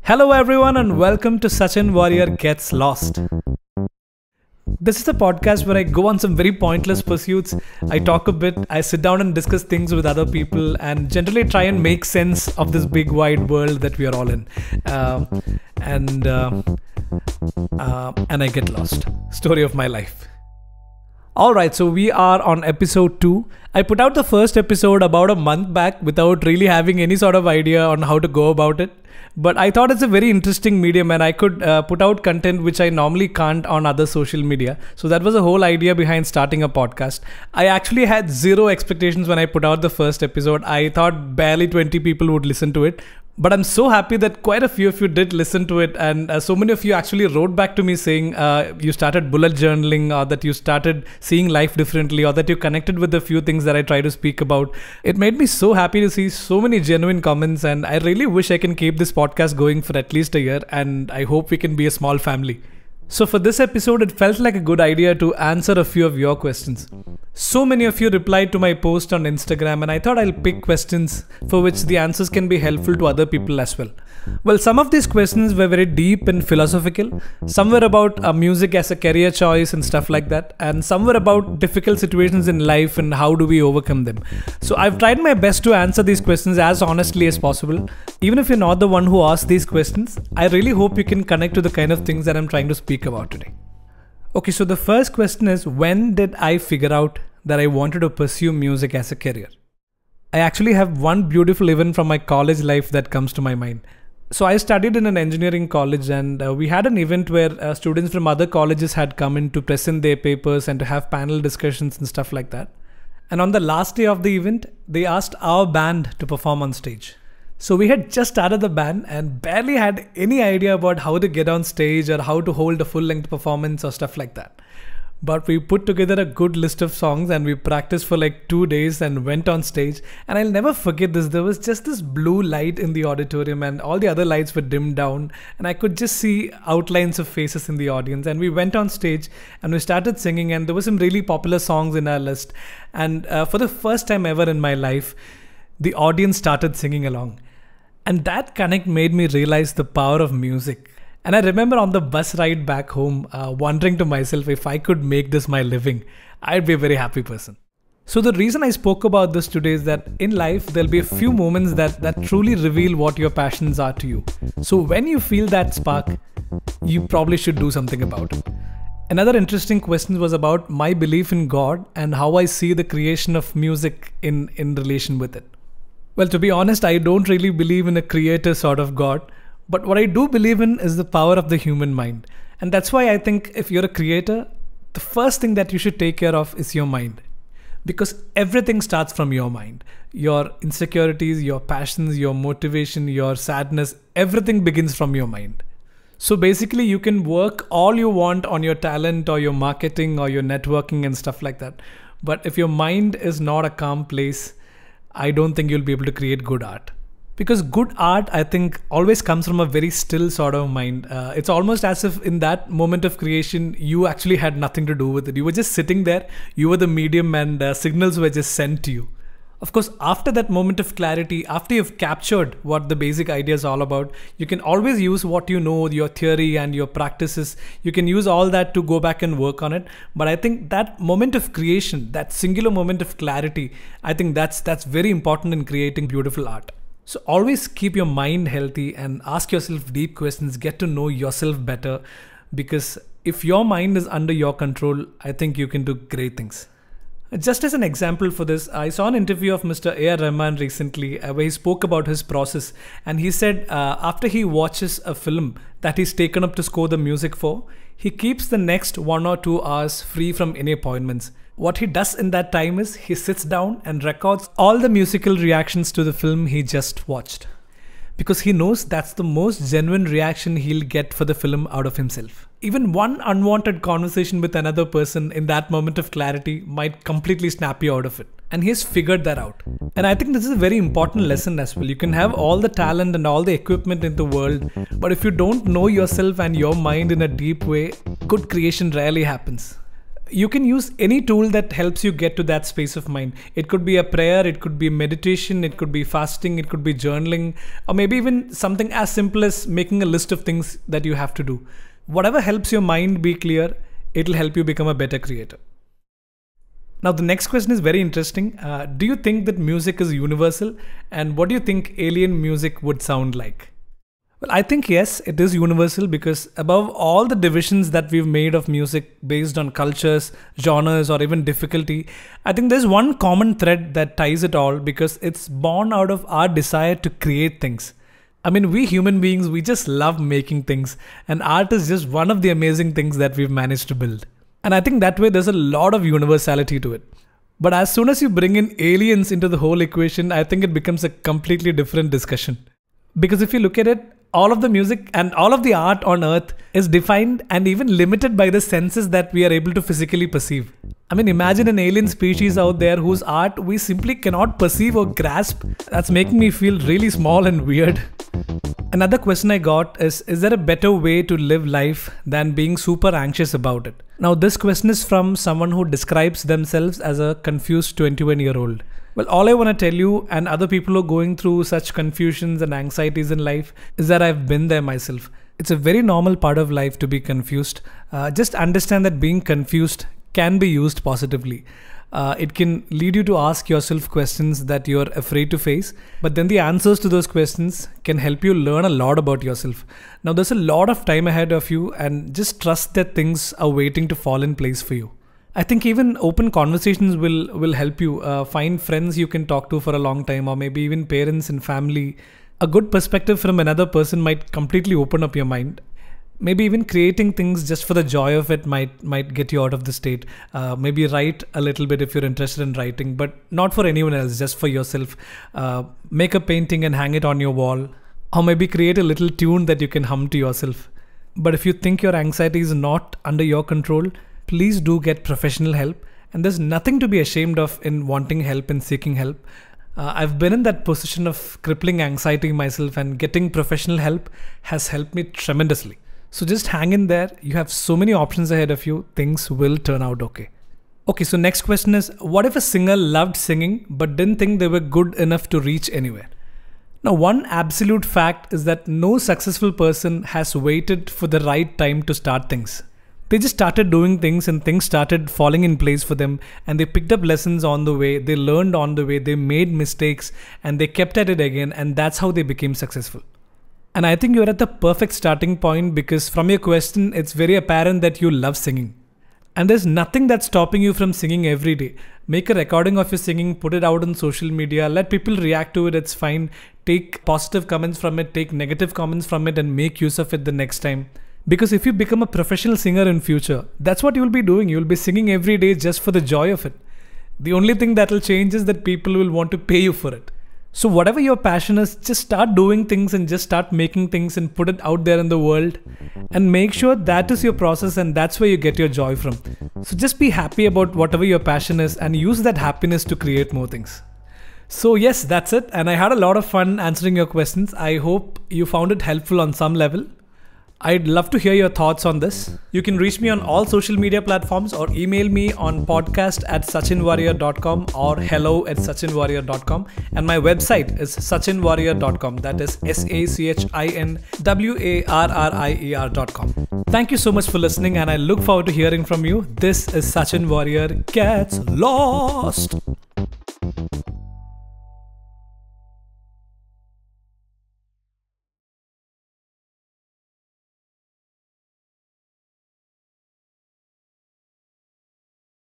Hello everyone and welcome to Sachin Warrior Gets Lost. This is a podcast where I go on some very pointless pursuits. I talk a bit, I sit down and discuss things with other people and generally try and make sense of this big wide world that we are all in. And I get lost. Story of my life. Alright, so we are on episode 2. I put out the first episode about a month back without really having any sort of idea on how to go about it. But I thought it's a very interesting medium and I could put out content which I normally can't on other social media. So that was the whole idea behind starting a podcast. I actually had zero expectations when I put out the first episode. I thought barely 20 people would listen to it. But I'm so happy that quite a few of you did listen to it, and so many of you actually wrote back to me saying you started bullet journaling, or that you started seeing life differently, or that you connected with the few things that I try to speak about. It made me so happy to see so many genuine comments, and I really wish I can keep this podcast going for at least a year, and I hope we can be a small family. So for this episode, it felt like a good idea to answer a few of your questions. So many of you replied to my post on Instagram, and I thought I'll pick questions for which the answers can be helpful to other people as well. Well, some of these questions were very deep and philosophical. Some were about music as a career choice and stuff like that. And some were about difficult situations in life and how do we overcome them. So I've tried my best to answer these questions as honestly as possible. Even if you're not the one who asked these questions, I really hope you can connect to the kind of things that I'm trying to speak about today. Okay, so the first question is, when did I figure out that I wanted to pursue music as a career? I actually have one beautiful event from my college life that comes to my mind. So I studied in an engineering college, and we had an event where students from other colleges had come in to present their papers and to have panel discussions and stuff like that. And on the last day of the event, they asked our band to perform on stage. So we had just started the band and barely had any idea about how to get on stage or how to hold a full-length performance or stuff like that. But we put together a good list of songs and we practiced for like 2 days and went on stage. And I'll never forget this. There was just this blue light in the auditorium and all the other lights were dimmed down. And I could just see outlines of faces in the audience. And we went on stage and we started singing, and there were some really popular songs in our list. And for the first time ever in my life, the audience started singing along. And that connect made me realize the power of music. And I remember on the bus ride back home, wondering to myself, if I could make this my living, I'd be a very happy person. So the reason I spoke about this today is that in life, there'll be a few moments that truly reveal what your passions are to you. So when you feel that spark, you probably should do something about it. Another interesting question was about my belief in God and how I see the creation of music in relation with it. Well, to be honest, I don't really believe in a creator sort of God. But what I do believe in is the power of the human mind. And that's why I think if you're a creator, the first thing that you should take care of is your mind. Because everything starts from your mind. Your insecurities, your passions, your motivation, your sadness, everything begins from your mind. So basically you can work all you want on your talent or your marketing or your networking and stuff like that. But if your mind is not a calm place, I don't think you'll be able to create good art. Because good art, I think, always comes from a very still sort of mind. It's almost as if in that moment of creation, you actually had nothing to do with it. You were just sitting there, you were the medium, and signals were just sent to you. Of course, after that moment of clarity, after you've captured what the basic idea is all about, you can always use what you know, your theory and your practices. You can use all that to go back and work on it. But I think that moment of creation, that singular moment of clarity, I think that's very important in creating beautiful art. So always keep your mind healthy and ask yourself deep questions, get to know yourself better, because if your mind is under your control, I think you can do great things. Just as an example for this, I saw an interview of Mr. A.R. Rahman recently where he spoke about his process, and he said after he watches a film that he's taken up to score the music for, he keeps the next 1 or 2 hours free from any appointments. What he does in that time is he sits down and records all the musical reactions to the film he just watched. Because he knows that's the most genuine reaction he'll get for the film out of himself. Even one unwanted conversation with another person in that moment of clarity might completely snap you out of it. And he's figured that out. And I think this is a very important lesson as well. You can have all the talent and all the equipment in the world, but if you don't know yourself and your mind in a deep way, good creation rarely happens. You can use any tool that helps you get to that space of mind. It could be a prayer, it could be meditation, it could be fasting, it could be journaling, or maybe even something as simple as making a list of things that you have to do. Whatever helps your mind be clear, it'll help you become a better creator. Now, the next question is very interesting. Do you think that music is universal? And what do you think alien music would sound like? Well, I think yes, it is universal, because above all the divisions that we've made of music based on cultures, genres, or even difficulty, I think there's one common thread that ties it all, because it's born out of our desire to create things. I mean, we human beings, we just love making things, and art is just one of the amazing things that we've managed to build. And I think that way there's a lot of universality to it. But as soon as you bring in aliens into the whole equation, I think it becomes a completely different discussion. Because if you look at it, all of the music and all of the art on earth is defined and even limited by the senses that we are able to physically perceive. I mean, imagine an alien species out there whose art we simply cannot perceive or grasp. That's making me feel really small and weird. Another question I got is there a better way to live life than being super anxious about it? Now, this question is from someone who describes themselves as a confused 21-year-old. Well, all I want to tell you and other people who are going through such confusions and anxieties in life is that I've been there myself. It's a very normal part of life to be confused. Just understand that being confused can be used positively. It can lead you to ask yourself questions that you're afraid to face, but then the answers to those questions can help you learn a lot about yourself. Now, there's a lot of time ahead of you, and just trust that things are waiting to fall in place for you. I think even open conversations will help you find friends you can talk to for a long time, or maybe even parents and family. A good perspective from another person might completely open up your mind. Maybe even creating things just for the joy of it might get you out of the state. Maybe write a little bit if you're interested in writing, but not for anyone else, just for yourself. Make a painting and hang it on your wall, or maybe create a little tune that you can hum to yourself. But if you think your anxiety is not under your control, please do get professional help. And there's nothing to be ashamed of in wanting help and seeking help. I've been in that position of crippling anxiety myself, and getting professional help has helped me tremendously. So just hang in there. You have so many options ahead of you. Things will turn out okay. Okay, so next question is, what if a singer loved singing but didn't think they were good enough to reach anywhere? Now, one absolute fact is that no successful person has waited for the right time to start things. They just started doing things, and things started falling in place for them, and they picked up lessons on the way, they learned on the way, they made mistakes, and they kept at it again, and that's how they became successful. And I think you're at the perfect starting point, because from your question, it's very apparent that you love singing. And there's nothing that's stopping you from singing every day. Make a recording of your singing, put it out on social media, let people react to it, it's fine. Take positive comments from it, take negative comments from it, and make use of it the next time. Because if you become a professional singer in future, that's what you'll be doing. You'll be singing every day just for the joy of it. The only thing that'll change is that people will want to pay you for it. So whatever your passion is, just start doing things and just start making things and put it out there in the world, and make sure that is your process and that's where you get your joy from. So just be happy about whatever your passion is and use that happiness to create more things. So yes, that's it. And I had a lot of fun answering your questions. I hope you found it helpful on some level. I'd love to hear your thoughts on this. You can reach me on all social media platforms or email me on podcast@sachinwarrior.com or hello@sachinwarrior.com. And my website is sachinwarrior.com. That is SACHINWARRIER.com. Thank you so much for listening, and I look forward to hearing from you. This is Sachin Warrior Gets Lost.